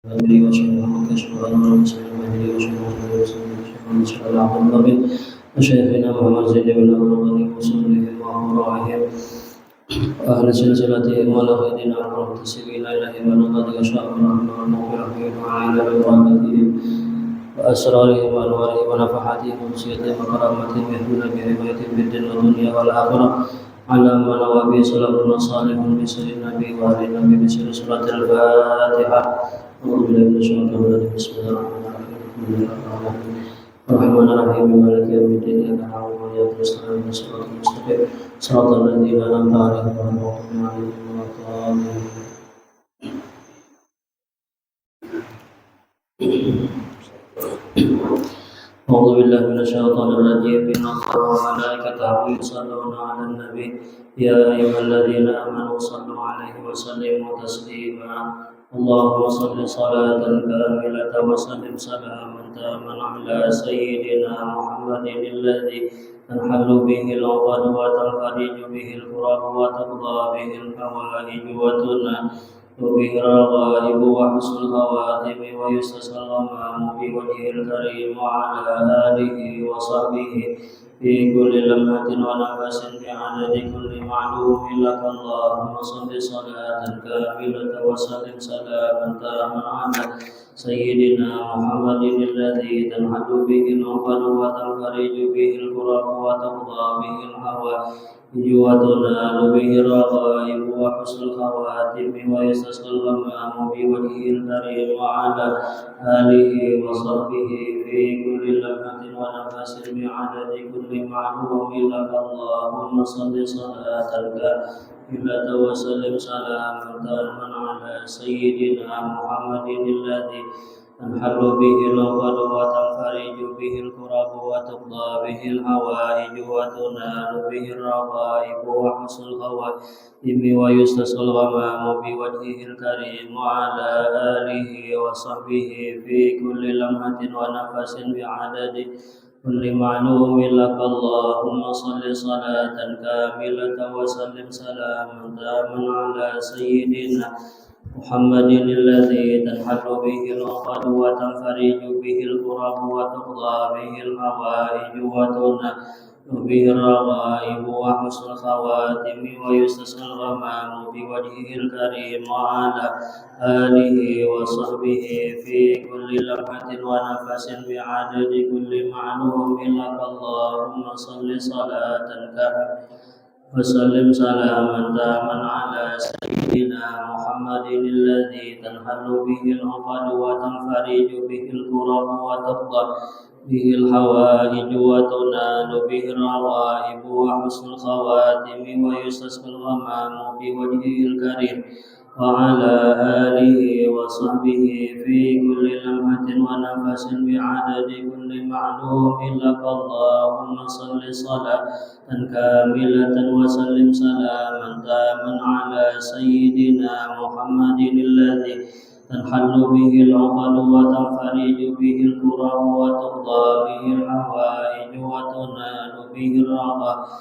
أمري وأشهد أنك أشهد أن رسول الله وأشهد أن محمدا عبد الله وشيخنا محمد زين بن عبد الله وصحبه وأمرائهم وأهل سلسلتهم والأخذين والمنتسبين إليهم ولقد يشاء الرحمن المغفرة وعلى بركاتهم وأسرارهم وأنوارهم ونفحاتهم ووصيتهم وكرامتهم يهدون بهداية في الدنيا والدنيا والآخرة على ما نوى به سلفنا صالح بسر النبي وآل النبي بسر سورة الفاتحة. أعوذ بالله من الشيطان الرجيم. بسم الله الرحمن الرحيم مالك يوم الدين إياك نعبد وإياك نستعين اهدنا الصراط المستقيم صراط الذين أنعمت عليهم غير المغضوب عليهم ولا الضالين. أعوذ بالله من الشيطان الرجيم. إن الله وملائكته يصلون على النبي يا أيها الذين آمنوا صلوا عليه وسلموا تسليما. اللهم صل صلاة كاملة وسلم سلاما تاما على سيدنا محمد الذي تنحل به العقد وتنفرج به الكرب وتقضى به الحوائج وتنال به الرغائب وحسن الخواتم ويستسقى الغمام بوجهه الكريم وعلى آله وصحبه في كل لمحة ونفس بعدد كل معلوم لك. اللهم صل صلاة كاملة وسلم سلاما تاما على سيدنا محمد الذي تنحل به العقد وتنفرج به الكرب وتقضى به الحوائج وتنال به الرغائب وحسن الخواتم ويستسقى الغمام بوجهه الكريم وعلى آله وصحبه في كل لمحة ونفس بعدد كل معلوم لك. اللهم صل صلاة كاملة وسلم سلاما تاما على سيدنا محمد الذي تنحل به العقد وتنفرج به الكرب وتقضى به الحوائج وتنال به الرغائب وحسن الخواتم ويستسقى الغمام بوجهه الكريم وعلى آله وصحبه في كل لمحة ونفس بعدد كل معلوم لك. اللهم صل صلاة كاملة وسلم سلاما تاما على سيدنا محمد الذي تنحل به العقد وتنفرج به الكرب وتقضى به الحوائج وتنال به الرغائب وحسن الخواتم ويستسقى الغمام بوجهه الكريم وعلى آله وصحبه في كل لمحة ونفس بعدد كل معلوم لك. اللهم صل صلاة كاملة وسلم سلاما تاما على سيدنا محمد الذي تنحل به العقد وتنفرج به الكرب وتقضى به الحوائج وتنال به الرغائب وحسن الخواتم ويستسقى الغمام بوجهه الكريم وعلى آله وصحبه في كل لمحة ونفس بعدد كل معلوم لك. اللهم صل صلاة كاملة وسلم سلاما تاما على سيدنا محمد الذي تنحل به العقد وتنفرج به الكرب وتقضى به الحوائج وتنال به الرغائب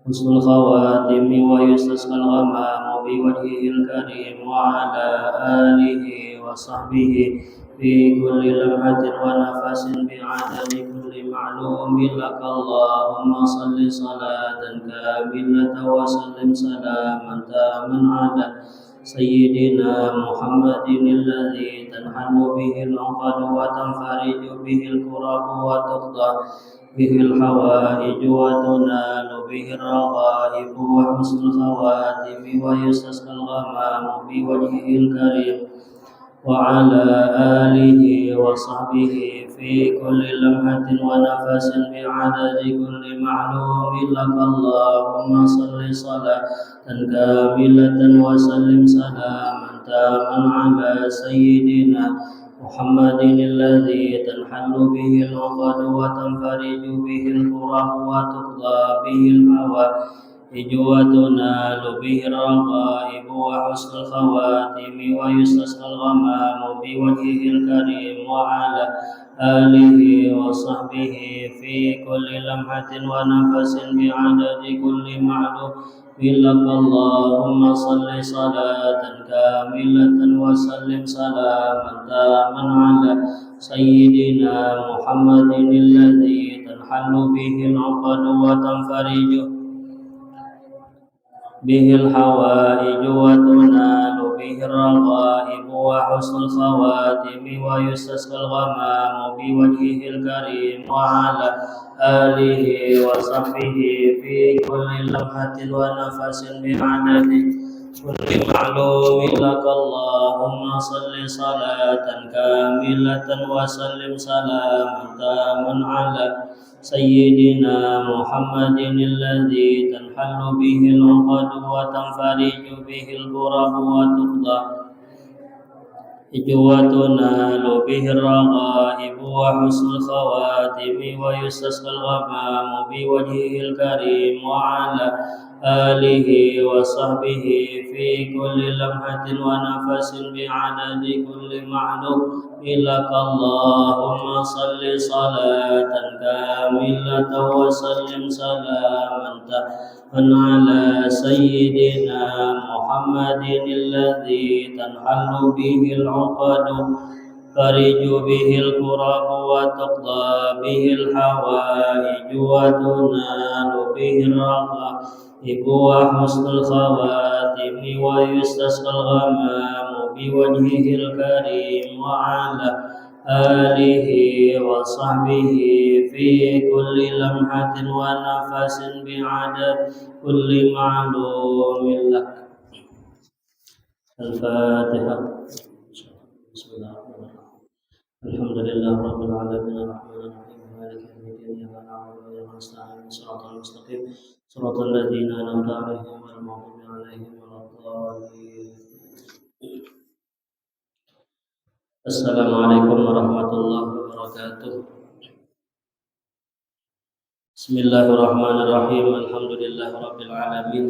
حسن الخواتم ويستسقى الغمام بوجهه الكريم وعلى آله وصحبه في كل لمحة ونفس بعدد كل معلوم لك. اللهم صل صلاة كاملة وسلم سلاما تاما على سيدنا محمد الذي تنحل به العقد وتنفرج به الكرب وتقضى به الحوائج وتنال به الرغائب وحسن الخواتم ويستسقى الغمام بوجهه الكريم وعلى آله وصحبه في كل لمحة ونفس بعدد كل معلوم لك. اللهم صل صلاة كاملة وسلم سلاما تاما على سيدنا محمد الذي تنحل به العقد وتنفرج به الكرب وتقضى به الحوائج وتنال به الرغائب وحسن الخواتم ويستسقى الغمام بوجهه الكريم وعلى آله وصحبه في كل لمحة ونفس بعدد كل معلوم لك اللهم صل صلاة كاملة وسلم سلاما تاما على سيدنا محمد الذي تنحل به العقد وتنفرج به الحوائج وتنال به الرغائب وحسن الخواتم ويستسقى الغمام بوجهه الكريم وعلى آله وصحبه في كل لمحة ونفس بعدد كل معلوم لك اللهم صل صلاة كاملة وسلم سلاما تاما على سيدنا محمد الذي تنحل به العقد وتنفرج به الكرب وتقضى وتنال به الرغائب وحسن الخواتم ويستسقى الغمام بوجهه الكريم وعلى آله وصحبه في كل لمحة ونفس بعدد كل معلوم لك اللهم صل صلاة كاملة وسلم سلاما تاما على سيدنا محمد الذي تنحل به العقد فرج به الكرب وتقضى به الحوائج وتنال به الرغائب وحسن الخواتم ويستسقى الغمام بوجهه الكريم وعلى آله وصحبه في كل لمحة ونفس بعدد كل معلوم لك. الفاتحة. بسم الله الرحمن الرحيم. الحمد لله رب العالمين الرحمن الرحيم مالك يوم الدين إياك نعبد وإياك نستعين صراط المستقيم صراط الذين أنعمت عليهم غير المغضوب عليهم ولا الضالين. Assalamualaikum warahmatullahi wabarakatuh. Bismillahirrahmanirrahim. Alhamdulillahirabbil alamin.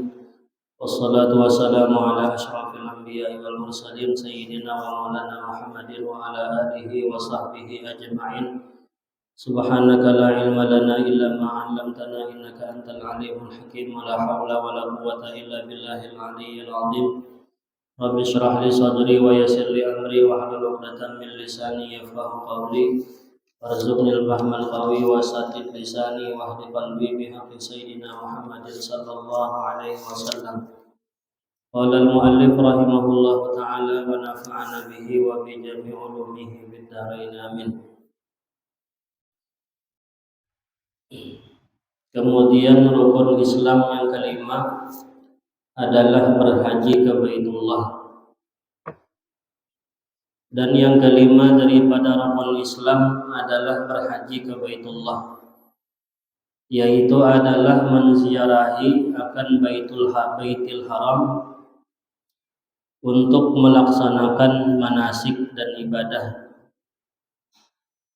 Wassalatu wassalamu ala asyrafil anbiya'i wal mursalin sayyidina wa maulana Muhammadin wa ala alihi wa sahbihi ajma'in. Subhanaka la ilma lana illa ma 'allamtana innaka antal alimul hakim. Wa la haula wa la quwwata illa billahil aliyyil 'azim. Rabbi shrah li sadri wa yassir li amri wa hlul 'uqdatam min lisani yafqahu qawli warzuqni al-fahmal qawi wa saddid lisani wa hdi qalbi bi haqqi sayyidina Muhammadin sallallahu alaihi wasallam. Qala al-muallif rahimahullahu ta'ala wa nafa'ana bihi wa bi jami' ulumihi bid dharain amin. Kemudian rukun Islam yang kelima adalah berhaji ke Baitullah. Dan yang kelima daripada rukun Islam adalah berhaji ke Baitullah, yaitu adalah menziarahi akan Baitul Haram untuk melaksanakan manasik dan ibadah.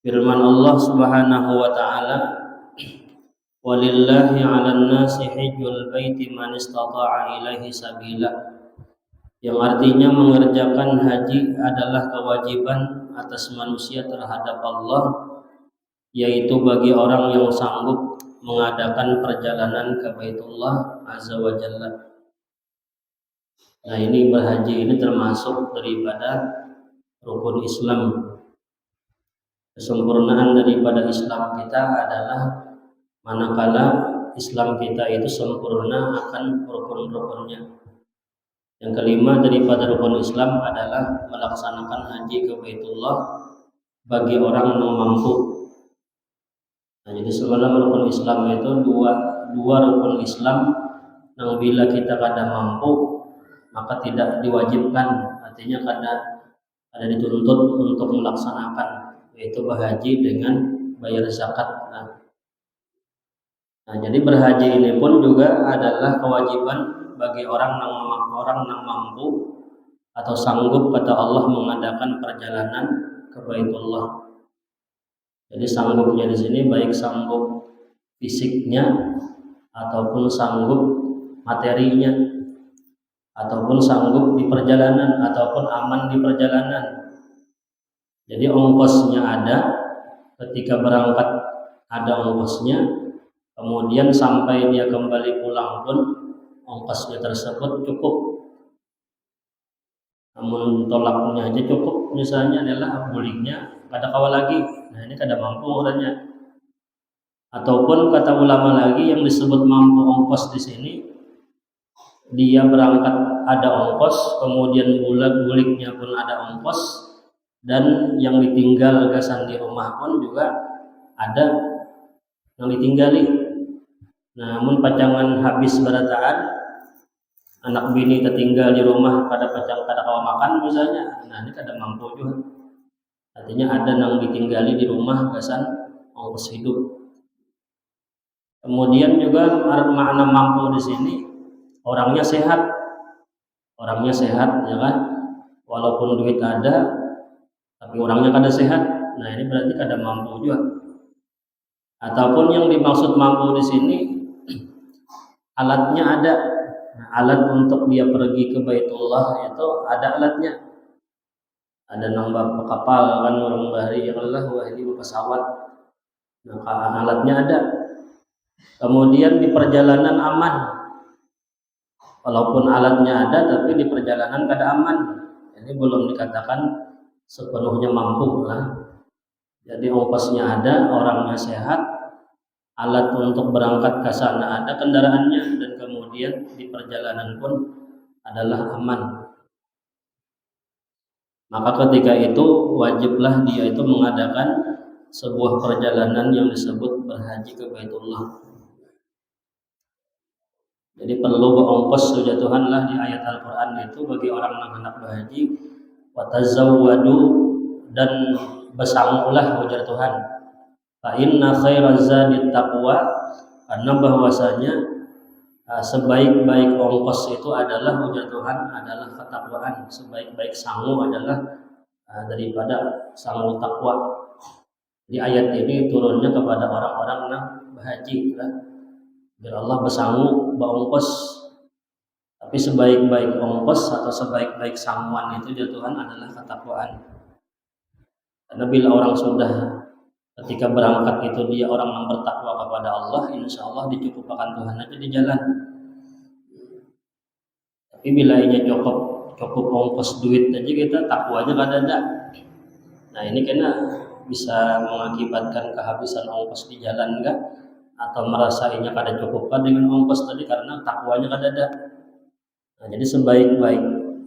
Firman Allah Subhanahu wa taala, walillahi 'alan nasi hajjul baiti man istata'a ilaihi sabila, yang artinya mengerjakan haji adalah kewajiban atas manusia terhadap Allah, yaitu bagi orang yang sanggup mengadakan perjalanan ke Baitullah Azza wa Jalla. Nah, ini berhaji ini termasuk daripada rukun Islam. Kesempurnaan daripada Islam kita adalah manakala Islam kita itu sempurna akan rukun-rukunnya. Yang kelima daripada rukun Islam adalah melaksanakan haji ke Baitullah bagi orang yang mampu. Nah, jadi sebenarnya rukun Islam itu dua rukun Islam yang bila kita kada mampu maka tidak diwajibkan, artinya kada dituntut untuk melaksanakan, yaitu berhaji dengan bayar zakat. Nah, jadi berhaji ini pun juga adalah kewajiban bagi orang yang mampu atau sanggup kata Allah mengadakan perjalanan ke Baitullah. Jadi sanggupnya di sini baik sanggup fisiknya ataupun sanggup materinya ataupun sanggup di perjalanan ataupun aman di perjalanan. Jadi ongkosnya ada, ketika berangkat ada ongkosnya, kemudian sampai dia kembali pulang pun ongkosnya tersebut cukup. Namun tolaknya aja cukup, misalnya adalah buliknya kada kawa lagi. Nah ini kada mampu orangnya. Ataupun kata ulama lagi yang disebut mampu ongkos di sini, dia berangkat ada ongkos, kemudian buliknya pun ada ongkos, dan yang ditinggal gasan di rumah pun juga ada yang ditinggali. Namun pacangan habis berataan, anak bini tertinggal di rumah pada pacang kada kawa makan misalnya, nah ini kada mampu juga. Artinya ada yang ditinggali di rumah gasan ongkos hidup. Kemudian juga makna mampu di sini orangnya sehat ya kan, walaupun duit ada tapi orangnya kada sehat, nah ini berarti kada mampu juga. Ataupun yang dimaksud mampu di sini alatnya ada. Nah, alat untuk dia pergi ke Baitullah itu ada alatnya. Ada nambah kapal kan orang bahari yang lelah wah ini pesawat. Nah, alatnya ada. Kemudian di perjalanan aman. Walaupun alatnya ada tapi di perjalanan kada aman. Ini belum dikatakan sepenuhnya mampu lah. Jadi ongkosnya ada, orangnya sehat, alat untuk berangkat ke sana ada, kendaraannya, dan kemudian di perjalanan pun adalah aman. Maka ketika itu wajiblah dia itu mengadakan sebuah perjalanan yang disebut berhaji ke Baitullah. Jadi perlu berongkos sujatuhanlah di ayat Al-Quran itu bagi orang yang hendak berhaji. Watazawwadu, dan bersangulah ujar Tuhan. Fa inna khairaz zadi taqwa, karena bahwasanya sebaik-baik ongkos itu adalah ujar Tuhan adalah ketakwaan. Sebaik-baik sangu adalah daripada sangu takwa. Di ayat ini turunnya kepada orang-orang yang berhaji kan? Biar Allah bersangu berongkos. Tapi sebaik-baik ongkos atau sebaik-baik sanguan itu dari Tuhan adalah ketakwaan. Karena bila orang sudah ketika berangkat itu dia orang yang bertakwa kepada Allah, insya Allah dicukupkan Tuhan aja di jalan. Tapi bila ini cukup ongkos duit aja kita takwanya kada ada. Nah ini kena bisa mengakibatkan kehabisan ongkos di jalan enggak, atau merasa ini kada cukupkan dengan ongkos tadi karena takwanya kada ada. Nah, jadi sebaik-baik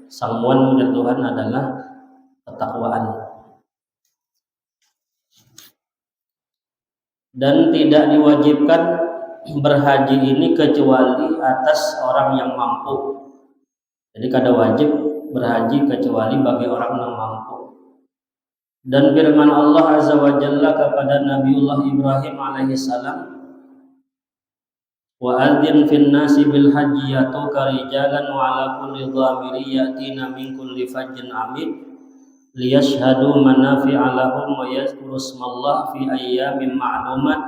sanguan dari Tuhan adalah ketakwaan. Dan tidak diwajibkan berhaji ini kecuali atas orang yang mampu. Jadi kada wajib berhaji kecuali bagi orang yang mampu. Dan firman Allah Azza wa Jalla kepada Nabiullah Ibrahim alaihissalam, wa adzin fin nasi bil hajji yatuka rijalan wa ala kulli dhamiri yatina min kulli fajjin amid liyashhadu manafi'a lahum wa yadhkuru ismallah fi ayyamin ma'lumat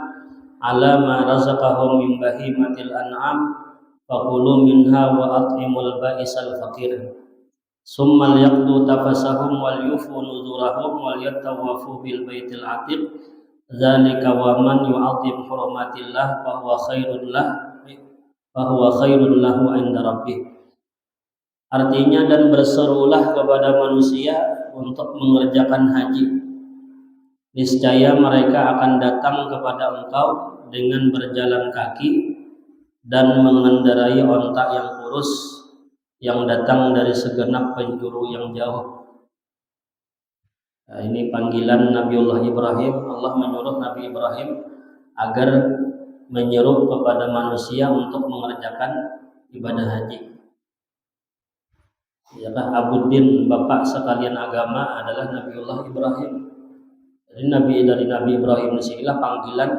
ala ma razaqahum min bahimatil an'am faqulu minha wa at'imul ba'isal faqir summa liyaqdu tafasahum wal yufu nuzurahum wal yatawafu bil baitil atiq dzalika wa man yu'azzim hurumatillah fa huwa khairun lahu 'inda rabbih. Artinya, dan berserulah kepada manusia untuk mengerjakan haji. Niscaya mereka akan datang kepada engkau dengan berjalan kaki dan mengendarai onta yang kurus yang datang dari segenap penjuru yang jauh. Nah, ini panggilan Nabiullah Ibrahim. Allah menyuruh Nabi Ibrahim agar menyeru kepada manusia untuk mengerjakan ibadah haji. Yakah Abuddin, bapak sekalian agama adalah Nabiullah Ibrahim. Jadi dari Nabi Ibrahim disinilah panggilan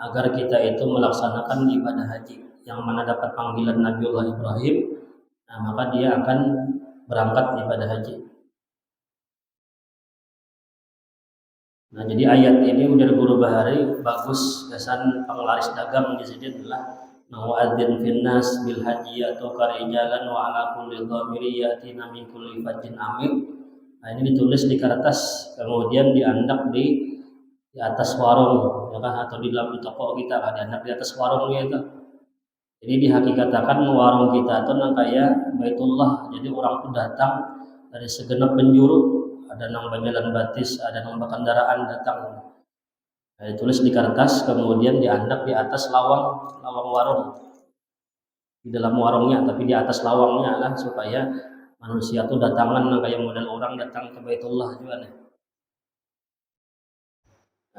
agar kita itu melaksanakan ibadah haji. Yang mana dapat panggilan Nabiullah Ibrahim, nah maka dia akan berangkat ibadah haji. Nah jadi ayat ini ujar guru bahari bagus, kesan penglaris dagang di sini adalah ma'adzin finnas bil haji atau karijalan wa ala kulli dhamiri yatina min kulli fajjin amik. Nah ini ditulis di kertas kemudian diandak di atas warung ya kan, atau di dalam toko kita kan, diandak di atas warung gitu. Jadi dihakikatakan warung kita itu nang kayak Baitullah. Jadi orang tuh datang dari segenap penjuru, ada nang Jalan Batis, ada nang kendaraan datang. Nah, ditulis di kertas, kemudian diandak di atas lawang warung. Di dalam warungnya, tapi di atas lawangnya lah, supaya manusia tuh datangan nang kayak model orang datang ke Baitullah juga nih.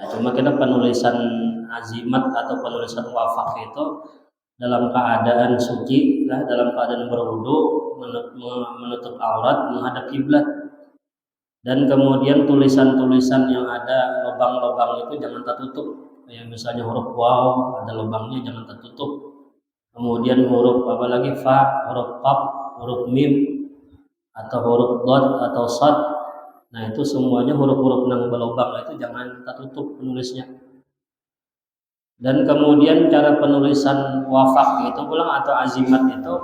Nah, cuma kita penulisan azimat atau penulisan wafak itu dalam keadaan suci, dalam keadaan berwudu, menutup aurat, menghadap kiblat. Dan kemudian tulisan-tulisan yang ada lubang-lubang itu jangan tertutup. Kayak misalnya huruf waw ada lubangnya, jangan tertutup. Kemudian huruf apalagi fa, huruf qaf, huruf mim, atau huruf dot atau sad. Nah, itu semuanya huruf-huruf nang berlubang itu jangan tertutup penulisnya. Dan kemudian cara penulisan wafak itu pulang atau azimat itu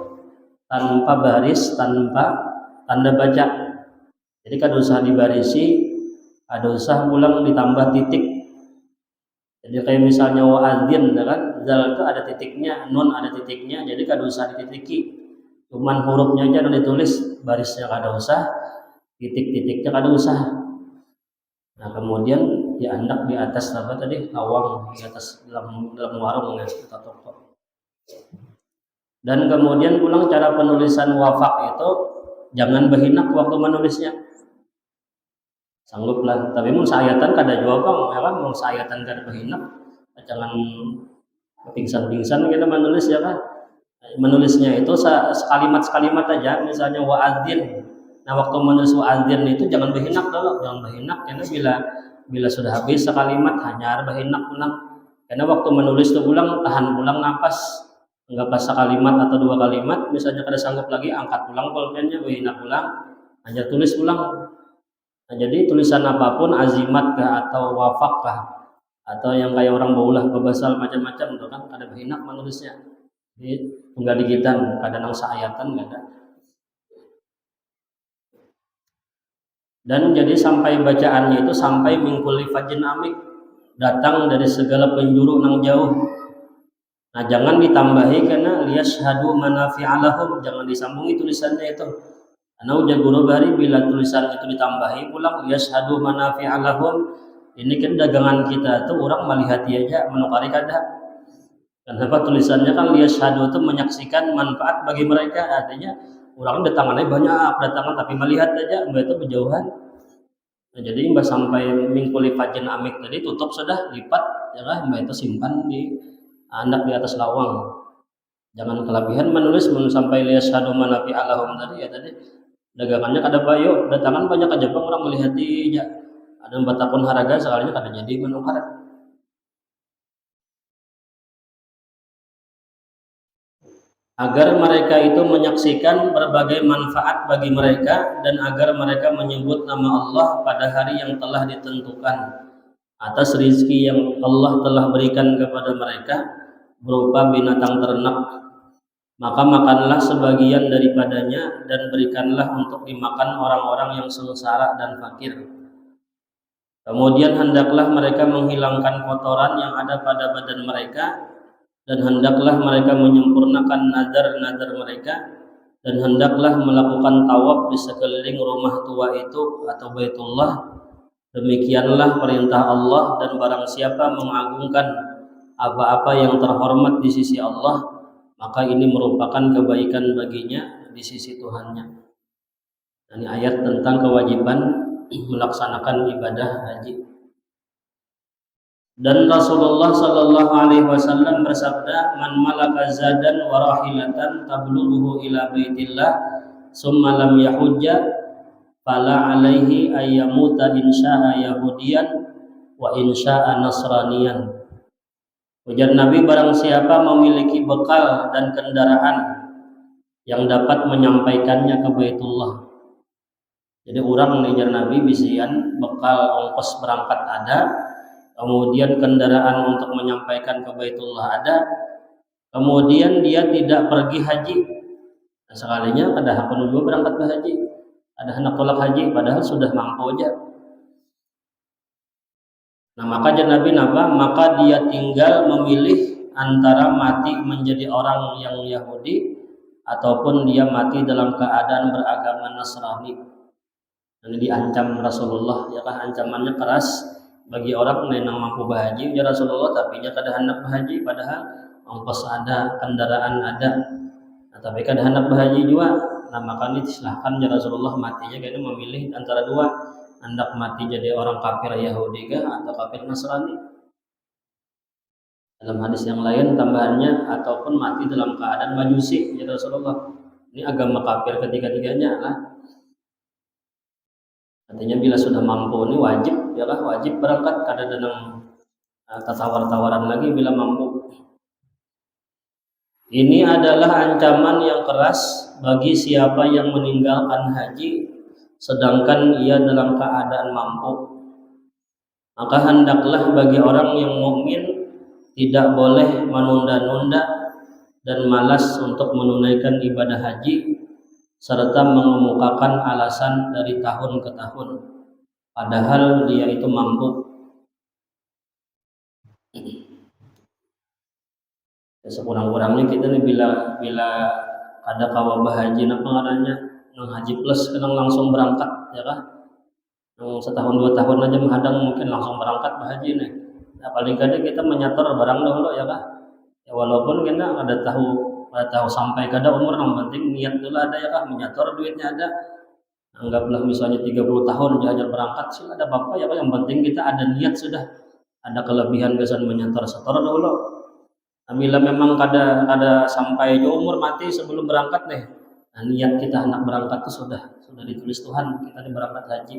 tanpa baris, tanpa tanda baca. Jadi kada usah dibarisi, ada usah pulang ditambah titik. Jadi kayak misalnya wa'adzin kan, zal itu ada titiknya, nun ada titiknya, jadi kada usah dititiki. Cuman hurufnya aja yang ditulis, barisnya kada usah, titik-titiknya kada usah. Nah, kemudian diandak di atas apa tadi, lawang, di atas dalam warung ya, atau toko. Dan kemudian pulang cara penulisan wafak itu jangan berhinak waktu menulisnya. Sangguplah, tapi mun sayatan kada jua bang, ya kan, mun sayatan kada berhinak, jangan pingsan-pingsan kita menulis ya kan. Menulisnya itu sekalimat-sekalimat aja, misalnya wa'adzin. Nah, waktu menulis wa'adzin itu jangan berhinak dulu, jangan berhinak, karena bila sudah habis sekalimat hanya berhinak pulang. Karena waktu menulis itu pulang tahan pulang napas, enggak pas sekalimat atau dua kalimat, misalnya kada sanggup lagi angkat pulang pulpennya, berhinak pulang, hanya tulis pulang. Nah, jadi tulisan apapun azimat kah atau wafak kah atau yang kayak orang baulah babasal macam-macam itu kan ada berhinak menulisnya. Jadi tunggal digitan kadang sayatan kada. Dan jadi sampai bacaannya itu sampai mingkuli fajin amik, datang dari segala penjuru nang jauh. Nah, jangan ditambahi karena liyashhadu manafi'alahum, jangan disambungi tulisannya itu. Karena ujar guru bari bila tulisan itu ditambahi pulang liyashhadu manafi'alahum, ini kan dagangan kita tuh orang melihat aja menukari kada. Kenapa tulisannya kan liyashhadu itu menyaksikan manfaat bagi mereka, artinya orang datangannya banyak datangan tapi melihat aja, mbak itu berjauhan. Nah, jadi mbak sampai mingkuli fajin amik tadi tutup sudah lipat ya lah, mbak itu simpan di anak di atas lawang. Jangan kelebihan menulis sampai liyashhadu manafi'alahum tadi ya tadi dagangannya kada bayo, datangan banyak aja bang orang melihat ya. Ada batakun haraga sekalinya kada jadi menukar. Agar mereka itu menyaksikan berbagai manfaat bagi mereka dan agar mereka menyebut nama Allah pada hari yang telah ditentukan atas rizki yang Allah telah berikan kepada mereka berupa binatang ternak. Maka makanlah sebagian daripadanya dan berikanlah untuk dimakan orang-orang yang sengsara dan fakir. Kemudian hendaklah mereka menghilangkan kotoran yang ada pada badan mereka, dan hendaklah mereka menyempurnakan nazar-nazar mereka, dan hendaklah melakukan tawaf di sekeliling rumah tua itu atau Baitullah. Demikianlah perintah Allah, dan barang siapa mengagungkan apa-apa yang terhormat di sisi Allah, maka ini merupakan kebaikan baginya di sisi Tuhannya. Ini ayat tentang kewajiban melaksanakan ibadah haji. Dan Rasulullah Shallallahu Alaihi Wasallam bersabda, "Man malaka zadan wa rahilatan tablughu ila baitillah, summa lam yahujja, fala alaihi ayyamuta insya'a yahudiyan wa insya'a nasraniyan." Ujar Nabi, barang siapa memiliki bekal dan kendaraan yang dapat menyampaikannya ke Baitullah. Jadi orang ujar Nabi bisian bekal ongkos berangkat ada, kemudian kendaraan untuk menyampaikan ke Baitullah ada, kemudian dia tidak pergi haji. Nah, sekalinya ada hakun juga berangkat ke haji, ada hendak tolak haji padahal sudah mampu aja. Nah, maka Nabi napa? Maka dia tinggal memilih antara mati menjadi orang yang Yahudi ataupun dia mati dalam keadaan beragama Nasrani. Ini diancam Rasulullah, ya kan, ancamannya keras bagi orang yang mampu berhaji ya Rasulullah, tapi dia kada hendak berhaji padahal ongkos ada, kendaraan ada. Nah, tapi kada hendak berhaji juga. Nah, maka disilahkan ya Rasulullah matinya kayaknya memilih antara dua, hendak mati jadi orang kafir Yahudi atau kafir Nasrani. Dalam hadis yang lain tambahannya ataupun mati dalam keadaan majusi ya Rasulullah. Ini agama kafir ketiga-tiganya lah. Artinya bila sudah mampu ini wajib ya lah, wajib berangkat, kada denang tawar-tawaran lagi bila mampu. Ini adalah ancaman yang keras bagi siapa yang meninggalkan haji sedangkan ia dalam keadaan mampu. Maka hendaklah bagi orang yang mukmin tidak boleh menunda-nunda dan malas untuk menunaikan ibadah haji serta mengemukakan alasan dari tahun ke tahun padahal dia itu mampu. Ya, sekurang-kurangnya kita nih bila ada kawa haji apa ngarannya nang haji plus kadang langsung berangkat ya kan, setahun 2 tahun aja menghadang mungkin langsung berangkat berhaji nih. Nah, paling kadang kita menyator barang dahulu ya kan. Ya, walaupun kita ada tahu sampai kada umur, yang penting niat dulu ada ya kan, menyator duitnya ada. Anggaplah misalnya 30 tahun diajar berangkat sih ada apa ya kan, yang penting kita ada niat sudah. Ada kelebihan kesan menyator setor dulu. Bila memang kada sampai umur mati sebelum berangkat nih. Nah, niat kita hendak berangkat itu sudah ditulis Tuhan, kita berangkat haji.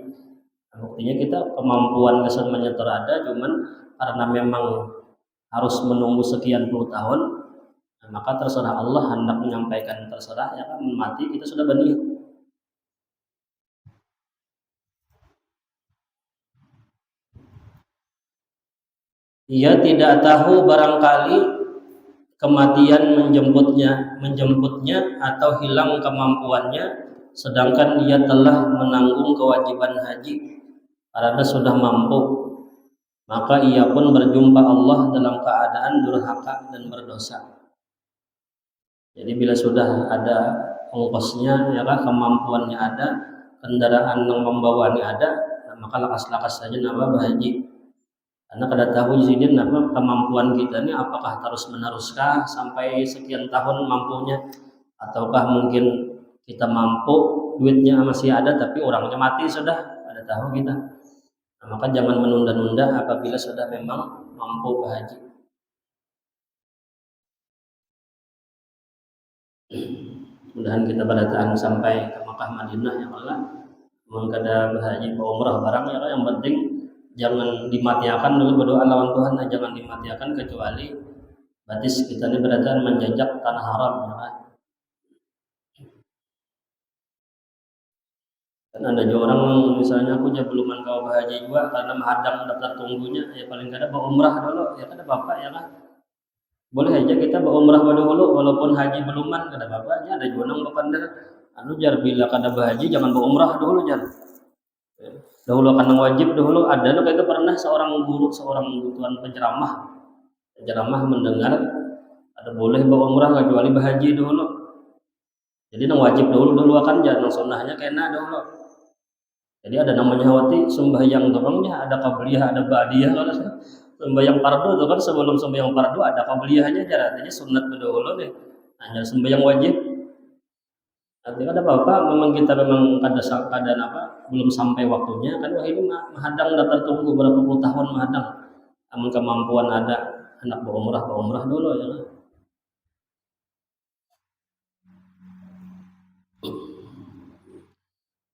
Nah, buktinya kita kemampuan kesan menyator ada, cuman karena memang harus menunggu sekian puluh tahun, nah, maka terserah Allah hendak menyampaikan, terserah ya kan, mati kita sudah berniat. Ia tidak tahu barangkali kematian menjemputnya atau hilang kemampuannya sedangkan dia telah menanggung kewajiban haji karena sudah mampu. Maka ia pun berjumpa Allah dalam keadaan durhaka dan berdosa. Jadi bila sudah ada ongkosnya ya kan, kemampuannya ada, kendaraan yang membawanya ada, maka lakas-lakas saja nambah berhaji. Karena kada tahu di sini kemampuan kita ini apakah terus meneruskah sampai sekian tahun mampunya, ataukah mungkin kita mampu duitnya masih ada tapi orangnya mati sudah, kada tahu kita. Nah, maka jangan menunda-nunda apabila sudah memang mampu berhaji. Mudah-mudahan kita pada tahan sampai ke Makkah Madinah ya Allah. Mengkada berhaji umrah barang ya Allah, yang penting jangan dimatiakan dulu berdoa lawan Tuhan, jangan dimatiakan kecuali batis kita ini berada menjajak tanah haram ya kan. Kan ada juga orang misalnya aku aja belum kau berhaji juga karena menghadang daftar tunggunya, ya paling kada berumrah dulu ya kada bapak ya kan. Boleh aja kita berumrah dulu walaupun haji beluman kada bapak aja. Ada juga orang bapandar anu jar bila kada berhaji jangan berumrah dulu jar. Dahulu karena wajib dahulu ada lo itu pernah seorang guru, seorang tuan penceramah mendengar ada boleh berumrah kecuali berhaji dulu. Jadi nang wajib dahulu akan jangan sunnahnya kena dahulu. Jadi ada namanya hawati sembahyang dorongnya, ada qabliyah, ada ba'diyah. Kalau sembahyang fardu itu kan sebelum sembahyang fardu ada qabliyahnya, artinya sunat dahulu deh. Hanya sembahyang wajib. Artinya ada apa? Memang kita kada belum sampai waktunya kan, wah ini menghadang daftar tunggu berapa puluh tahun menghadang. Namun kemampuan ada, hendak berumrah dulu ya.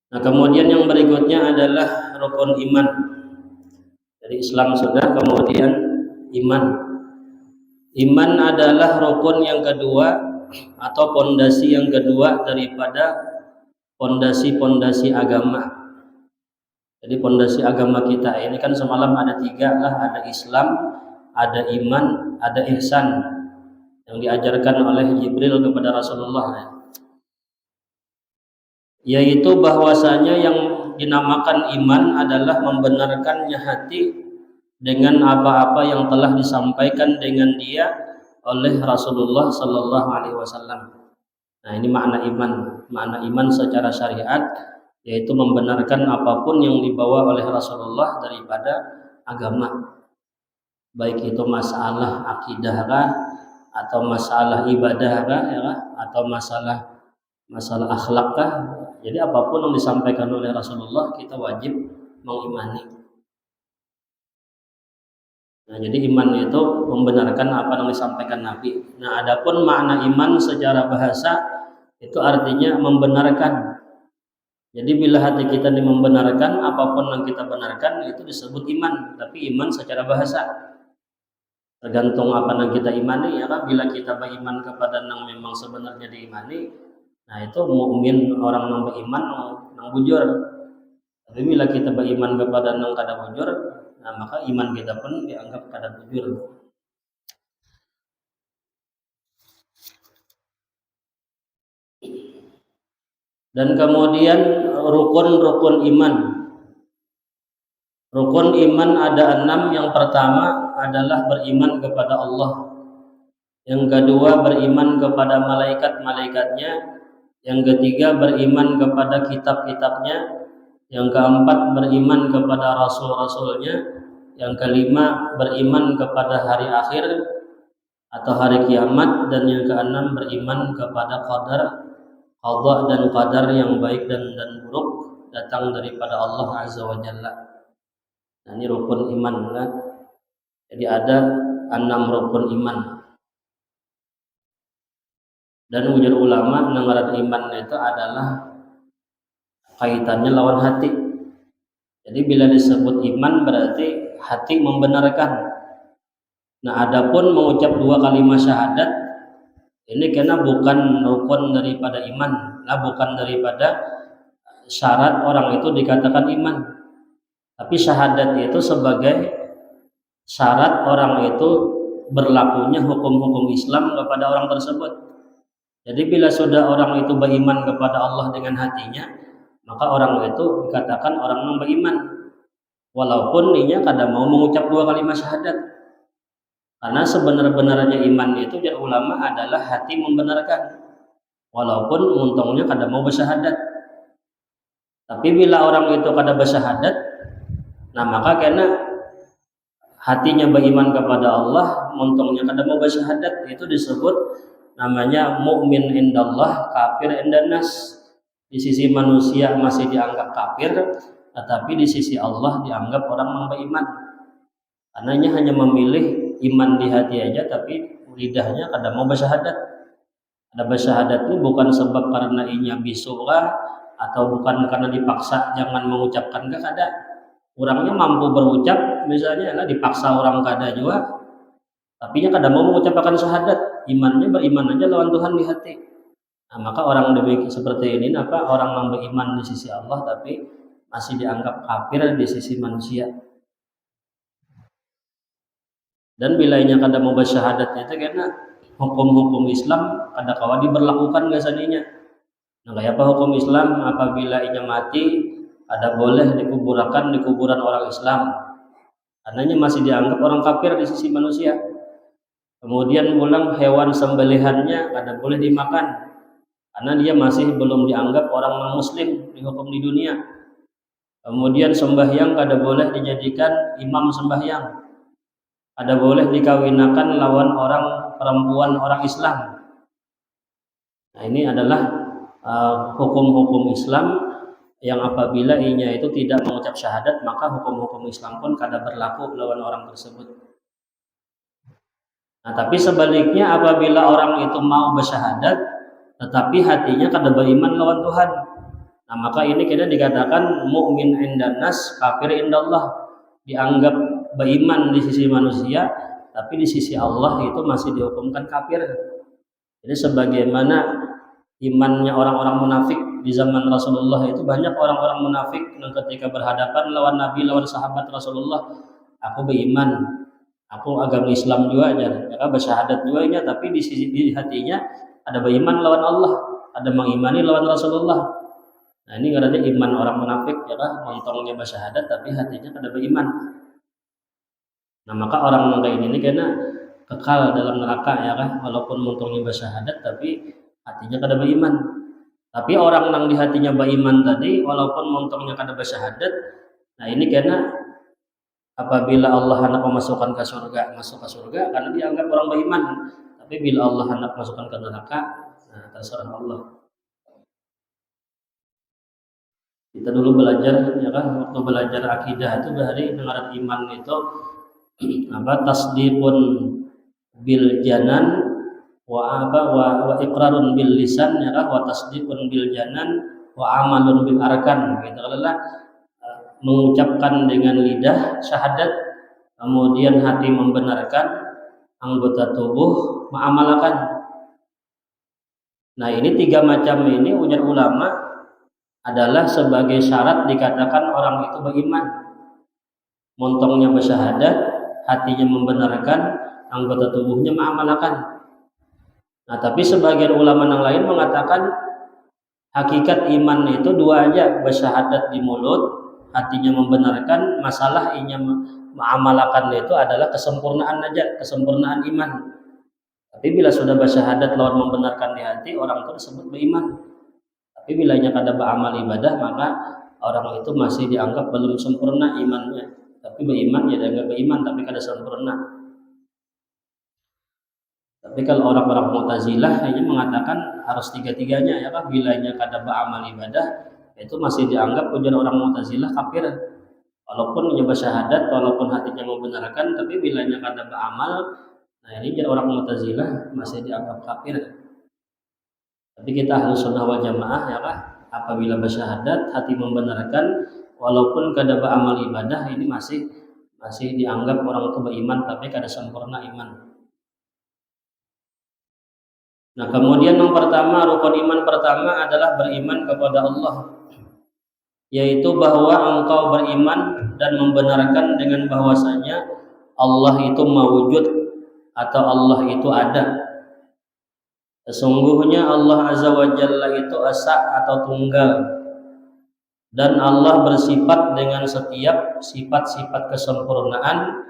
Nah, kemudian yang berikutnya adalah rukun iman. Jadi Islam sudah, kemudian iman. Iman adalah rukun yang kedua atau pondasi yang kedua daripada pondasi-pondasi agama. Jadi pondasi agama kita ini kan semalam ada 3 lah, ada Islam, ada iman, ada ihsan yang diajarkan oleh Jibril kepada Rasulullah. Yaitu bahwasanya yang dinamakan iman adalah membenarkannya hati dengan apa-apa yang telah disampaikan dengan dia oleh Rasulullah Sallallahu Alaihi Wasallam. Nah, ini makna iman. Makna iman secara syariat yaitu membenarkan apapun yang dibawa oleh Rasulullah daripada agama, baik itu masalah akidah atau masalah ibadah atau masalah akhlak kah. Jadi apapun yang disampaikan oleh Rasulullah kita wajib mengimani. Nah, jadi iman itu membenarkan apa yang disampaikan Nabi. Nah, adapun makna iman secara bahasa itu artinya membenarkan. Jadi bila hati kita ini membenarkan apapun yang kita benarkan itu disebut iman. Tapi iman secara bahasa tergantung apa yang kita imani ya kan. Bila kita beriman kepada yang memang sebenarnya diimani, nah itu mukmin, orang yang beriman yang bujur. Tapi bila kita beriman kepada yang kada bujur, nah maka iman kita pun dianggap kada bujur. Dan kemudian rukun-rukun iman. Rukun iman ada 6. Yang pertama adalah beriman kepada Allah. Yang kedua beriman kepada malaikat-malaikatnya. Yang ketiga beriman kepada kitab-kitabnya. Yang keempat beriman kepada rasul-rasulnya. Yang kelima beriman kepada hari akhir atau hari kiamat. Dan yang keenam beriman kepada qadar dan qadar yang baik dan buruk datang daripada Allah Azza wa Jalla. Nah, ini rukun iman kan? Jadi ada 6 rukun iman. Dan ujar ulama ngaran iman itu adalah kaitannya lawan hati. Jadi bila disebut iman berarti hati membenarkan. Nah, adapun mengucap 2 kalimat syahadat ini karena bukan rukun daripada iman, bukan daripada syarat orang itu dikatakan iman. Tapi syahadat itu sebagai syarat orang itu berlakunya hukum-hukum Islam kepada orang tersebut. Jadi bila sudah orang itu beriman kepada Allah dengan hatinya, maka orang itu dikatakan orang yang beriman. Walaupun dia kadang mau mengucap 2 kalimat syahadat. Karena sebenar-benarnya iman itu jar ulama adalah hati membenarkan. Walaupun untungnya kadang mau bersyahadat. Tapi bila orang itu kada bersyahadat, nah maka karena hatinya beriman kepada Allah, untungnya kada mau bersyahadat, itu disebut namanya mukmin indallah, kafir indannas. Di sisi manusia masih dianggap kafir, tetapi di sisi Allah dianggap orang yang beriman. Karena hanya memilih iman di hati aja, tapi lidahnya kada mau bersyahadat. Ada bersyahadat ini bukan sebab karena inya bisulah atau bukan karena dipaksa jangan mengucapkan, kada. Orangnya mampu berucap, misalnya dipaksa orang kada juga, tapi nya kada mau mengucapkan syahadat. Imannya beriman aja lawan Tuhan di hati. Nah, maka orang demikian seperti ini orang yang beriman di sisi Allah tapi masih dianggap kafir di sisi manusia. Dan bilainya kada mau bersyahadat itu karena hukum-hukum Islam kada kawa diberlakukan biasanya. Nah, kayak apa hukum Islam? Apabila inya mati ada boleh dikuburkan di kuburan orang Islam. Karenanya masih dianggap orang kafir di sisi manusia. Kemudian pulang hewan sembelihannya kada boleh dimakan karena dia masih belum dianggap orang non muslim di hukum di dunia. Kemudian sembahyang kada boleh dijadikan imam sembahyang. Ada boleh dikawinakan lawan orang perempuan orang Islam. Nah, ini adalah hukum-hukum Islam yang apabila inya itu tidak mengucap syahadat, maka hukum-hukum Islam pun kada berlaku lawan orang tersebut. Nah, tapi sebaliknya apabila orang itu mau bersyahadat tetapi hatinya kada beriman lawan Tuhan, nah maka ini kita dikatakan mukmin indannas, kafir indallah. Dianggap beriman di sisi manusia, tapi di sisi Allah itu masih dihukumkan kafir. Jadi sebagaimana imannya orang-orang munafik di zaman Rasulullah itu, banyak orang-orang munafik yang ketika berhadapan lawan Nabi, lawan sahabat Rasulullah, aku beriman, aku agama Islam juga aja, mereka bersyahadat juga nya, tapi di sisi di hatinya ada beriman lawan Allah, ada mengimani lawan Rasulullah. Nah, ini karena iman orang munafik ya kan, montongnya bersyahadat tapi hatinya kada beriman. Nah, maka orang yang kayak ini karena kekal dalam neraka ya kan, walaupun montongnya bersyahadat tapi hatinya kada beriman. Tapi orang nang di hatinya beriman tadi walaupun montongnya kada bersyahadat, nah ini karena apabila Allah hendak memasukkan ke surga, masuk ke surga karena dianggap orang beriman. Tapi bila Allah hendak masukkan ke neraka, nah terserah Allah. Kita dulu belajar ya kan, waktu belajar akidah itu dari dengar iman itu tasdiqun bil janan wa iqrarun bil lisan ya kan, wa tasdiqun bil janan wa amalun bil arkan gitu. Kalau mengucapkan dengan lidah syahadat, kemudian hati membenarkan, anggota tubuh mengamalkan. Nah ini 3 macam ini ujar ulama adalah sebagai syarat dikatakan orang itu beriman. Montongnya bersyahadat, hatinya membenarkan, anggota tubuhnya mengamalkan. Nah tapi sebagian ulama yang lain mengatakan hakikat iman itu 2 aja, bersyahadat di mulut, hatinya membenarkan, masalah inya mengamalkan itu adalah kesempurnaan aja, kesempurnaan iman. Tapi bila sudah bersyahadat lawan membenarkan di hati, orang itu disebut beriman. Tapi bila nya kada beramal ibadah, maka orang itu masih dianggap belum sempurna imannya. Tapi beriman ya dianggap beriman tapi kada sempurna. Tapi kalau orang-orang Mu'tazilah hanya mengatakan harus 3-tiganya ya kan, bila nya kada beramal ibadah itu masih dianggap ujar orang Mu'tazilah kafir. Walaupun nya bersyahadat, walaupun hatinya membenarkan, tapi bila nya kada beramal, nah ini ujar orang Mu'tazilah masih dianggap kafir. Tapi kita harus sunnah wal jamaah ya Pak, apabila bersyahadat hati membenarkan walaupun kada beramal ibadah ini masih dianggap orang itu beriman tapi kada sempurna iman. Nah kemudian yang pertama, rukun iman pertama adalah beriman kepada Allah, yaitu bahwa engkau beriman dan membenarkan dengan bahwasanya Allah itu mawujud atau Allah itu ada. Sesungguhnya Allah Azza wa Jalla itu esa atau tunggal, dan Allah bersifat dengan setiap sifat-sifat kesempurnaan,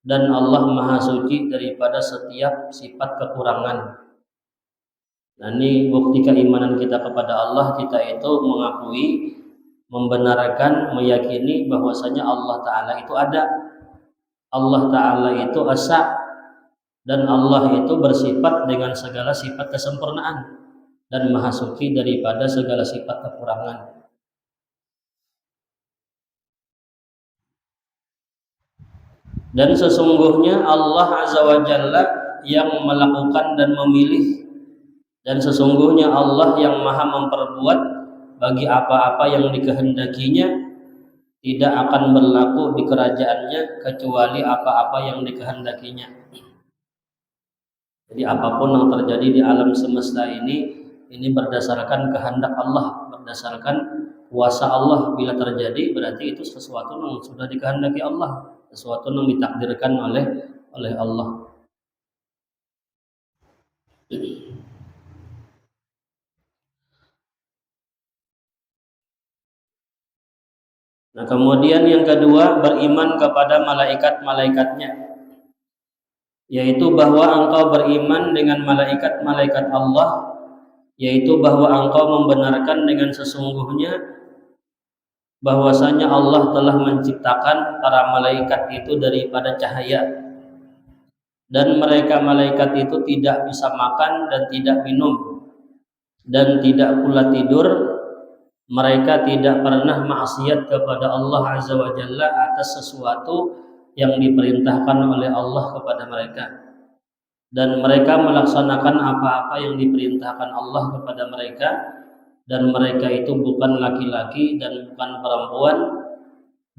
dan Allah maha suci daripada setiap sifat kekurangan. Nah ini bukti keimanan kita kepada Allah, kita itu mengakui, membenarkan, meyakini bahwasanya Allah Ta'ala itu ada, Allah Ta'ala itu esa, dan Allah itu bersifat dengan segala sifat kesempurnaan dan maha suci daripada segala sifat kekurangan. Dan sesungguhnya Allah Azza wa Jalla yang melakukan dan memilih, dan sesungguhnya Allah yang maha memperbuat bagi apa-apa yang dikehendakinya, tidak akan berlaku di kerajaannya kecuali apa-apa yang dikehendakinya. Jadi apapun yang terjadi di alam semesta ini berdasarkan kehendak Allah, berdasarkan kuasa Allah. Bila terjadi berarti itu sesuatu yang sudah dikehendaki Allah, sesuatu yang ditakdirkan oleh Allah. Nah kemudian yang kedua, beriman kepada malaikat-malaikatnya, yaitu bahwa engkau beriman dengan malaikat-malaikat Allah, yaitu bahwa engkau membenarkan dengan sesungguhnya bahwasanya Allah telah menciptakan para malaikat itu daripada cahaya, dan mereka malaikat itu tidak bisa makan dan tidak minum dan tidak pula tidur. Mereka tidak pernah maksiat kepada Allah Azza wa Jalla atas sesuatu yang diperintahkan oleh Allah kepada mereka, dan mereka melaksanakan apa-apa yang diperintahkan Allah kepada mereka, dan mereka itu bukan laki-laki dan bukan perempuan,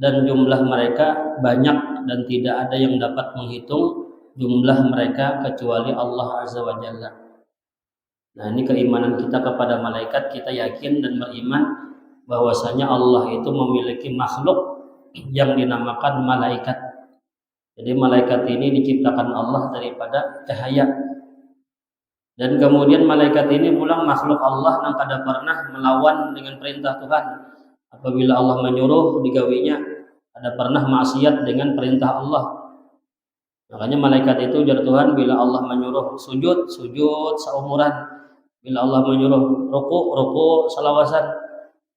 dan jumlah mereka banyak dan tidak ada yang dapat menghitung jumlah mereka kecuali Allah Azza wa Jalla. Nah ini keimanan kita kepada malaikat, kita yakin dan beriman bahwasanya Allah itu memiliki makhluk yang dinamakan malaikat. Jadi malaikat ini diciptakan Allah daripada cahaya. Dan kemudian malaikat ini pula makhluk Allah yang kada pernah melawan dengan perintah Tuhan. Apabila Allah menyuruh digawinya, kada pernah maksiat dengan perintah Allah. Makanya malaikat itu ujar Tuhan, bila Allah menyuruh sujud, sujud seumuran. Bila Allah menyuruh ruku selawasan.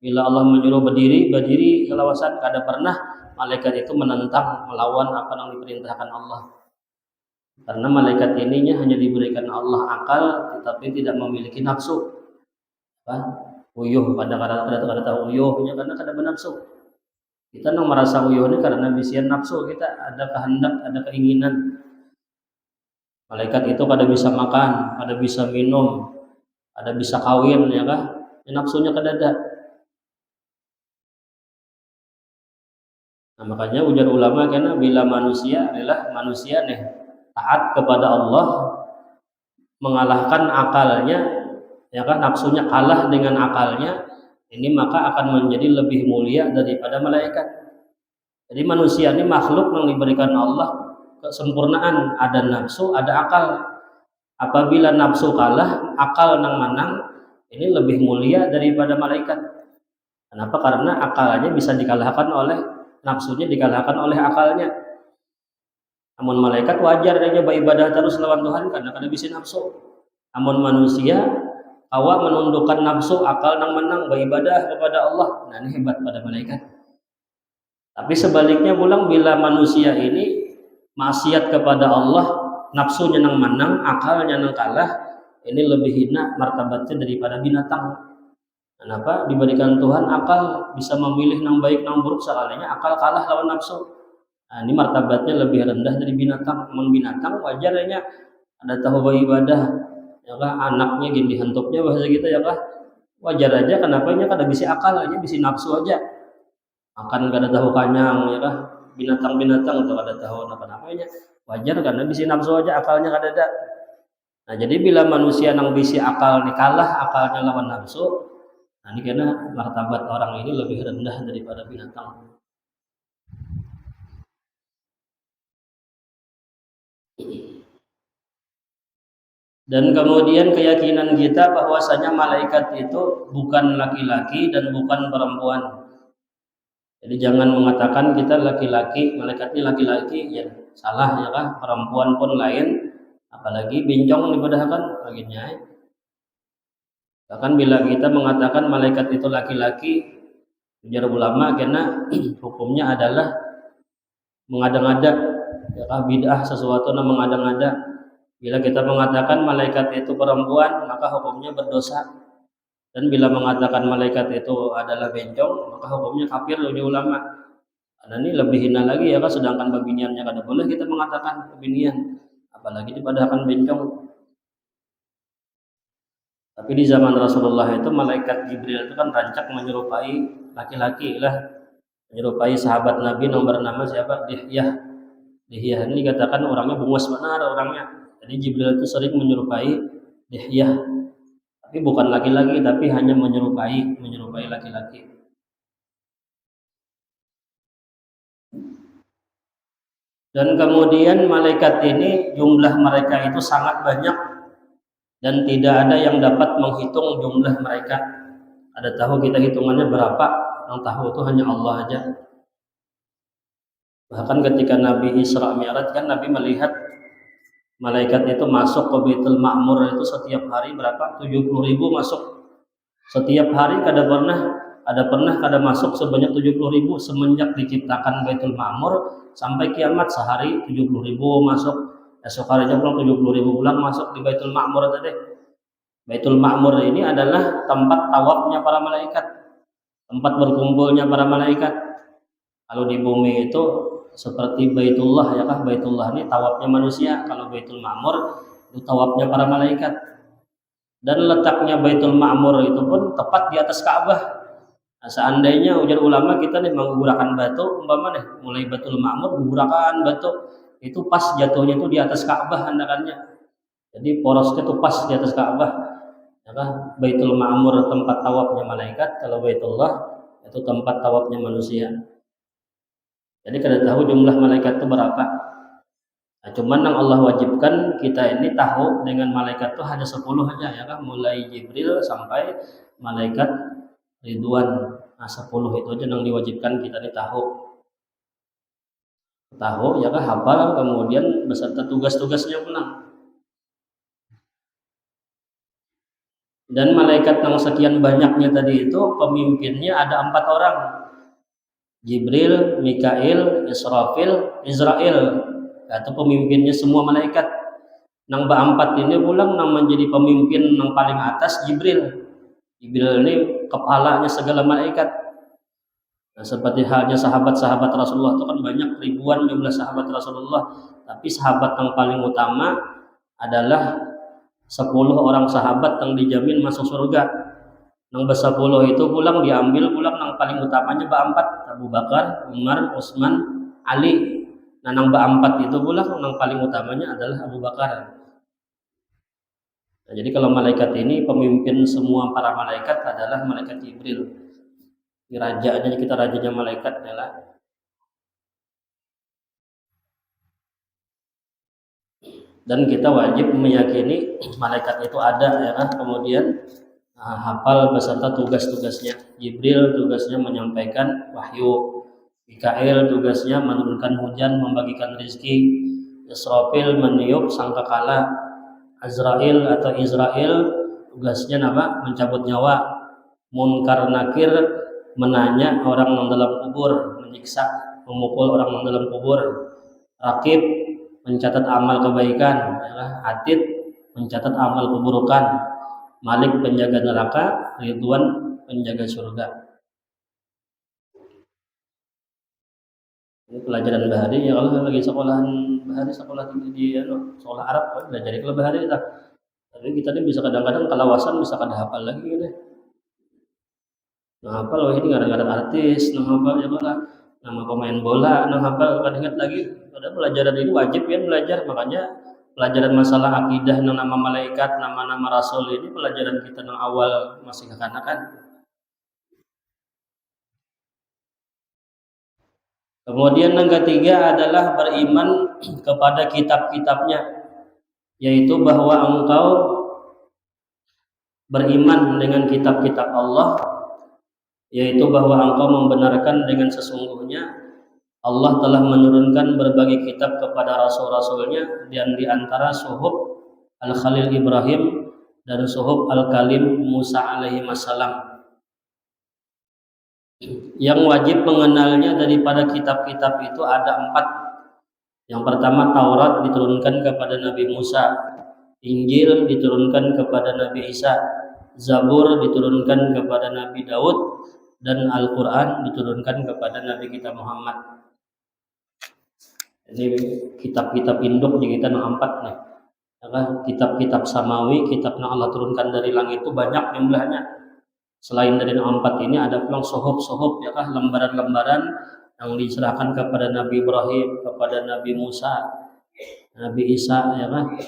Bila Allah menyuruh berdiri, berdiri selawasan. Kada pernah malaikat itu menentang, melawan apa yang diperintahkan Allah. Karena malaikat ininya hanya diberikan Allah akal, tetapi tidak memiliki nafsu. Uyuh, pada kada tahu uyuhnya karena kada bernafsu. Kita nang merasa uyuh ini karena bisian nafsu, kita ada kehendak, ada keinginan. Malaikat itu kada bisa makan, kada bisa minum, kada bisa kawin, ya kah? Nafsunya kada ada. Nah, makanya ujar ulama karena bila manusia adalah manusia nih taat kepada Allah, mengalahkan akalnya, ya kan, nafsunya kalah dengan akalnya, ini maka akan menjadi lebih mulia daripada malaikat. Jadi manusia ini makhluk yang diberikan Allah kesempurnaan, ada nafsu, ada akal. Apabila nafsu kalah, akal nang manang, ini lebih mulia daripada malaikat. Kenapa? Karena akalnya bisa dikalahkan oleh nafsunya, dikalahkan oleh akalnya. Namun malaikat wajar dia beribadah terus lawan Tuhan karena kada bisa nafsu. Namun manusia awak menundukkan nafsu, akal nang menang beribadah kepada Allah. Nah, ini hebat pada malaikat. Tapi sebaliknya pulang, bila manusia ini maksiat kepada Allah, nafsunya nang menang, akalnya nang kalah, ini lebih hina martabatnya daripada binatang. Kenapa? Diberikan Tuhan akal, bisa memilih nang baik nang buruk, sekalinya akal kalah lawan nafsu. Nah, ini martabatnya lebih rendah dari binatang. Namun binatang wajarnya ada tahu beribadah, ya kah? Anaknya gini hentupnya bahasa kita, ya kah? Wajar aja. Kenapa? Nya kada bisa akal aja, bisa nafsu aja. Makan kada tahu kanyang, ya kah? Binatang-binatang itu kada tahu apa-apanya. Wajar karena bisa nafsu aja, akalnya kada ada. Nah, jadi bila manusia nang bisi akal nih kalah akalnya lawan nafsu, nah ini karena martabat orang ini lebih rendah daripada binatang. Dan kemudian keyakinan kita bahwasanya malaikat itu bukan laki-laki dan bukan perempuan. Jadi jangan mengatakan kita laki-laki, malaikat ini laki-laki, ya salah, ya kan? Perempuan pun lain, apalagi bincong dibedahkan bagiannya. Bahkan bila kita mengatakan malaikat itu laki-laki, ujar ulama karena hukumnya adalah mengada-ngada, ya bid'ah, sesuatu yang mengada-ngada. Bila kita mengatakan malaikat itu perempuan, maka hukumnya berdosa. Dan bila mengatakan malaikat itu adalah bencong, maka hukumnya kafir oleh ulama. Karena ini lebih hina lagi, ya kan, sedangkan babiniannya kada boleh kita mengatakan babinian, apalagi dipadahkan bencong. Tapi di zaman Rasulullah itu malaikat Jibril itu kan rancak menyerupai laki-laki lah, menyerupai sahabat Nabi yang bernama siapa? Dihyah. Dihyah ini dikatakan orangnya bungas benar orangnya. Jadi Jibril itu sering menyerupai Dihyah, tapi bukan laki-laki, tapi hanya menyerupai laki-laki. Dan kemudian malaikat ini jumlah mereka itu sangat banyak dan tidak ada yang dapat menghitung jumlah mereka. Ada tahu kita hitungannya berapa? Yang tahu itu hanya Allah aja. Bahkan ketika Nabi Isra Mi'raj kan Nabi melihat malaikat itu masuk ke Baitul Ma'mur itu setiap hari berapa? 70.000 masuk. Setiap hari kada pernah masuk sebanyak 70.000 semenjak diciptakan Baitul Ma'mur sampai kiamat. Sehari 70.000 masuk. Esok harinya pulang 70.000 pulang masuk di Baitul Ma'mur tadi. Baitul Ma'mur ini adalah tempat tawafnya para malaikat, tempat berkumpulnya para malaikat. Kalau di bumi itu seperti Baitullah, ya kah? Baitullah ini tawafnya manusia. Kalau Baitul Ma'mur itu tawafnya para malaikat. Dan letaknya Baitul Ma'mur itu pun tepat di atas Ka'bah. Nah, seandainya ujar ulama kita nih menggugurakan batu, umpama nih mulai Baitul Ma'mur gugurakan batu, itu pas jatuhnya itu di atas Ka'bah handakannya. Jadi porosnya itu pas di atas Ka'bah. Ya kah? Baitul Ma'mur tempat tawafnya malaikat, kalau Baitullah itu tempat tawafnya manusia. Jadi kada tahu jumlah malaikat itu berapa. Nah, cuman yang Allah wajibkan kita ini tahu dengan malaikat itu hanya 10 aja, ya kan? Mulai Jibril sampai malaikat Ridwan. Nah, 10 itu aja yang diwajibkan kita ini tahu. tahu ya kan, hafal, kemudian beserta tugas-tugasnya pulang. Dan malaikat yang sekian banyaknya tadi itu pemimpinnya ada 4 orang. Jibril, Mikail, Israfil, Israel. Itu pemimpinnya semua malaikat. Nang ba-4 ini pulang nang menjadi pemimpin yang paling atas Jibril. Jibril ini kepalanya segala malaikat. Nah, seperti halnya sahabat-sahabat Rasulullah itu kan banyak, ribuan jumlah sahabat Rasulullah. Tapi sahabat yang paling utama adalah 10 orang sahabat yang dijamin masuk surga. Nang be-10 itu pulang diambil pulang nang paling utamanya ba-4, Abu Bakar, Umar, Utsman, Ali. Nah, nang ba-4 itu pulang nang paling utamanya adalah Abu Bakar. Nah, jadi kalau malaikat ini pemimpin semua para malaikat adalah malaikat Jibril. Ini rajanya, kita rajanya malaikat adalah. Dan kita wajib meyakini malaikat itu ada ya kan. Kemudian hafal beserta tugas-tugasnya. Jibril tugasnya menyampaikan wahyu, Mikail tugasnya menurunkan hujan, membagikan rezeki, Israfil meniup sangkakala, Azrail atau Israel tugasnya mencabut nyawa, Munkar Nakir menanya orang yang dalam kubur, menyiksa, memukul orang yang dalam kubur, Rakib mencatat amal kebaikan, Atid mencatat amal keburukan, Malik penjaga neraka, Ridwan penjaga surga. Ini pelajaran bahari ya, kalau lagi sekolahan bahari, sekolah di sekolah Arab belajar kalau bahari kita. Tapi kita ini bisa kadang-kadang kalawasan bisa kada hafal lagi gitu. Nah, hafal ini kadang-kadang artis, nah hafal ya malah nama pemain bola, nah hafal kadang ingat lagi. Padahal pelajaran ini wajib ya belajar, makanya pelajaran masalah akidah, nama malaikat, nama-nama rasul ini pelajaran kita yang awal masih kekanak-kanak. Kemudian yang ketiga adalah beriman kepada kitab-kitabnya, yaitu bahwa engkau beriman dengan kitab-kitab Allah, yaitu bahwa engkau membenarkan dengan sesungguhnya Allah telah menurunkan berbagai kitab kepada rasul-rasulnya, dan di antara suhuf Al-Khalil Ibrahim dan suhuf Al-Kalim Musa alaihi wassalam. Yang wajib mengenalnya daripada kitab-kitab itu ada 4. Yang pertama, Taurat diturunkan kepada Nabi Musa, Injil diturunkan kepada Nabi Isa, Zabur diturunkan kepada Nabi Daud, dan Al-Quran diturunkan kepada Nabi kita Muhammad. Ini kitab-kitab induk di kita 4 nih. Kitab-kitab samawi, kitab yang Allah turunkan dari langit itu banyak jumlahnya. Selain dari 4 ini ada pulang suhuf-suhuf ya kah, lembaran-lembaran yang diserahkan kepada Nabi Ibrahim, kepada Nabi Musa, Nabi Isa ya kan.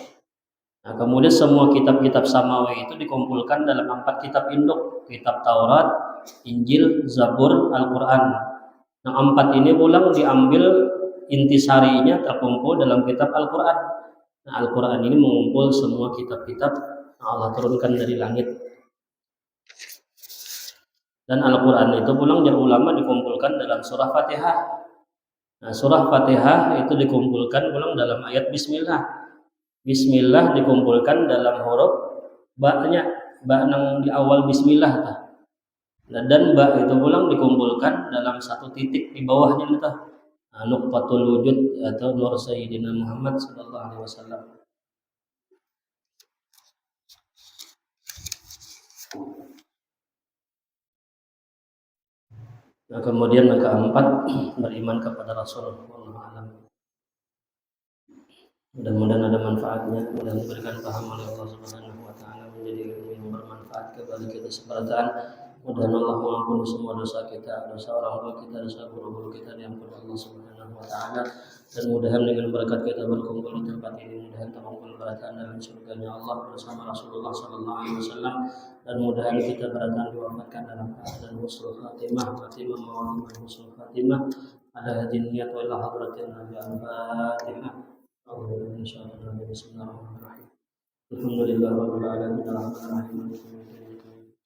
Nah, kemudian semua kitab-kitab samawi itu dikumpulkan dalam 4 kitab induk, kitab Taurat, Injil, Zabur, Al-Quran. Nah, 4 ini pulang diambil intisarinya terkumpul dalam kitab Al-Quran. Nah, Al-Quran ini mengumpul semua kitab-kitab yang Allah turunkan dari langit. Dan Al-Quran itu pulang para ulama dikumpulkan dalam surah Fatihah. Nah, surah Fatihah itu dikumpulkan pulang dalam ayat Bismillah. Bismillah dikumpulkan dalam huruf ba-nya, ba yang di awal Bismillah. Nah, dan ba itu pulang dikumpulkan dalam 1 titik di bawahnya itu. Nuqtatul wujud atau nur Sayyidina Muhammad sallallahu alaihi wasallam. Nah, kemudian yang keempat, beriman kepada Rasul. Mudah-mudahan ada manfaatnya, mudah-mudahan diberikan paham oleh Allah Subhanahu wa taala, menjadi ilmu yang bermanfaat kepada kita sekalian. Mudah-mudahan Allah mengampuni semua dosa kita, dosa orang tua kita, dosa guru-guru kita, diampuni Allah Subhanahu wa taala. Dan mudah-mudahan dengan berkat kita berkumpul di tempat ini, mudah-mudahan terkumpul beratan dalam surganya Allah bersama Rasulullah sallallahu alaihi wasallam, dan mudah-mudahan kita beratan diwafatkan dalam keadaan husnul khatimah, husnul khatimah, ada niat wa ila hadratin Nabi al-Fatihah. Bismillahirrahmanirrahim. Alhamdulillahirabbil alamin, arrahmanirrahim, maliki yaumiddin.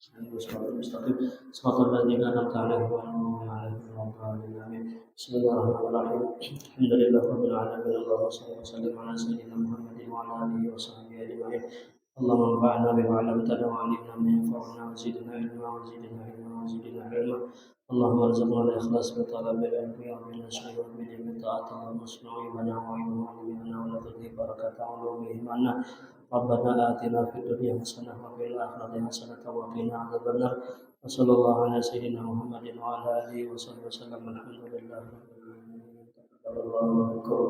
صراط الذين أنعمت عليهم غير المغضوب عليهم ولا الضالين آمين. بسم الله الرحمن الرحيم. الحمد لله رب العالمين، اللهم صل وسلم على سيدنا محمد وعلى آله وصحبه أجمعين. اللهم انفعنا بما علمتنا وعلمنا ما ينفعنا وزدنا علما وزدنا علما وزدنا علما. اللهم ارزقنا الإخلاص بطلب العلم ومن الشر وبدين طاعة. اللهم اصلح عيوبنا وعيب معلمنا ولا تضيق بركة علومهم عنا. ربنا آتنا في الدنيا حسنة وفي الآخرة حسنة وقنا عذاب النار. وصلى الله على سيدنا محمد وعلى آله وصحبه وسلم. الحمد لله رب العالمين. تقبل الله منكم.